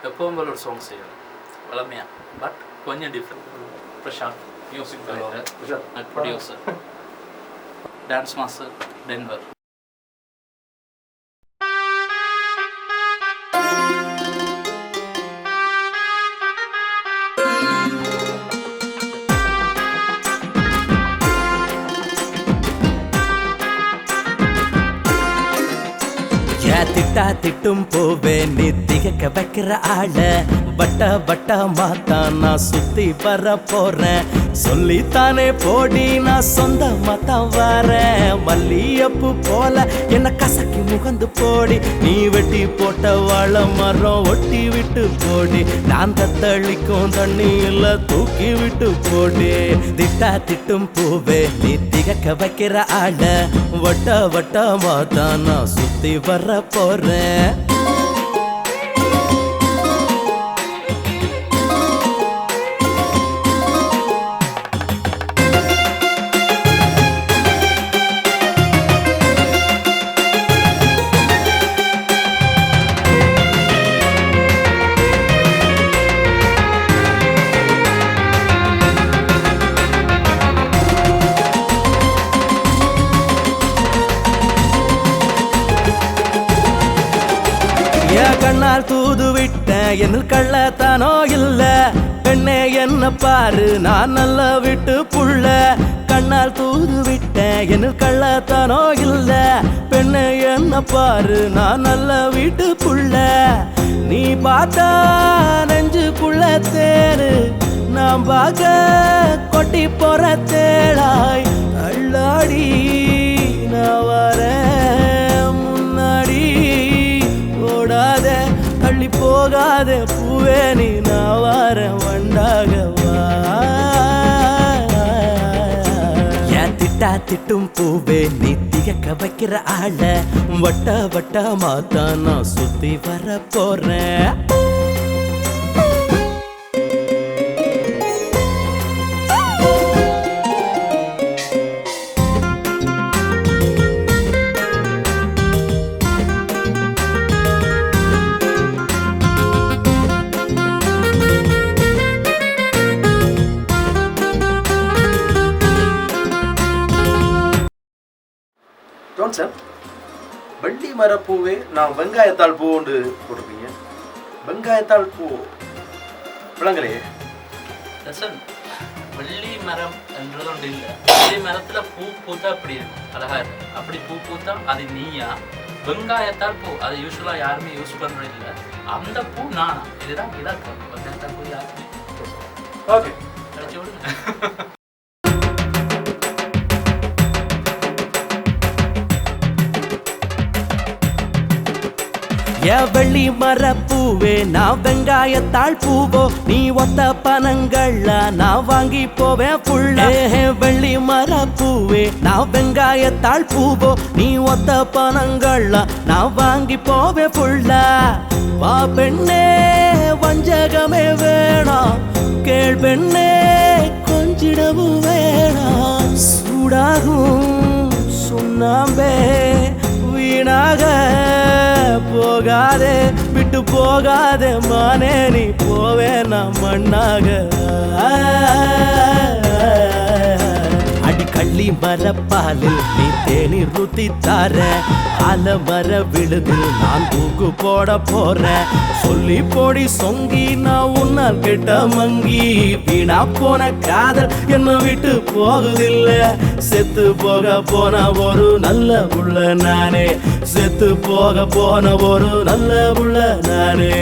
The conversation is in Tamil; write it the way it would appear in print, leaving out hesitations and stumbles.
எப்பவும் போல ஒரு சாங் செய்யணும் வளமையா, பட் கொஞ்சம் different. Prashanth music director, producer, dance master, டென்வர். திட்டா திட்டும் போவே நீ திகக்க வைக்கிற ஆள வட்ட வட்ட மாத்தான் நான் சுத்தி வர போறேன். சொல்லித்தானே போடி நான் சொந்த மாத்தான் வரேன். மல்லியப்பு போல என்ன கசக்கி முகந்து போடி, நீ வெட்டி போட்ட வாழை மரம் ஒட்டி விட்டு போடி, நான் தத்தளிக்கும் தண்ணியில தூக்கி விட்டு போடி. திட்டா திட்டும் போவே நீ திகக்க வைக்கிற ஆள வட்ட வட்ட மாத்தான் நான் சுத்தி வர போறேன். கண்ணால் தூது விட்ட என்னில் கள்ளத்தானோ இல்ல, பெண்ணே என்ன பாரு நான் நல்ல விட்டு புள்ள. கண்ணால் தூது விட்ட என்னில் கள்ளத்தானோ இல்ல, பெண்ணே என்ன பாரு நான் நல்ல வீட்டு புள்ள. நீ பார்த்தா நெஞ்சுக்குள்ள தேரு, நான் பார்க்க கொட்டி போற தேளாய் அள்ளாடி நான் வரேன் முன்னாடி. ஓடாத தள்ளி போகாத பூவே நீ நான் வார வண்டாகவா. ஏன் திட்டா திட்டும் பூவே நீ திகக்க வைக்கிற ஆள வட்ட வட்ட மாத்தான் நான் சுத்தி வர போறேன். வள்ளி மரப்பூவே நான் வெங்காயத்தாள் பூ ஒன்று போட்டிருக்கீங்க. வெங்காயத்தாள் பூ விளங்கலையே. வள்ளி மரம் என்றது ஒன்று இல்லை. வள்ளி மரத்துல பூ பூத்தா அப்படி இருக்கும், அழகா இருக்கும். அப்படி பூ பூத்தா அது நீயா. வெங்காயத்தால் பூ அதை யூஸ்வலா யாருமே யூஸ் பண்றது இல்லை. அந்த பூ நானா, இதுதான் இலக்கம். வெங்காயத்தால் பூ யாருமே ஓகே கிடைச்சி விடுங்க. வெள்ளி மரப்பூவே நான் வெங்காயத்தாள் பூவோ, நீ ஒத்த பணங்கள்ல நான் வாங்கி போவேன் புள்ள. வெள்ளி மரப்பூவே நான் வெங்காயத்தாள் பூவோ, நீ ஒத்த பணங்கள்ல நான் வாங்கி போவேன் புள்ள. வா பெண்ணே வஞ்சகமே வேணாம், கேள் பெண்ணே கொஞ்சிடவும் வேணாம். சூடாகும் சுண்ணாம்பே வீணாக போகாதே விட்டு போகாதே மானே, நீ போவே நான் மண்ணாக. அடிக்கள்ளி மரப்பாலில் நீ தேநீர் ஊத்தி தார, ஆலமர விழுதில் நான் தூக்கு போட போறேன். சொல்லி போடி சொங்கி நான் உன்னால் கிட்ட மங்கி, வீணா போன காதல் என்ன விட்டு போகுதில்ல. செத்து போக போன ஒரு நல்ல புள்ள நானே, செத்து போக போன ஒரு நல்ல புள்ள நானே.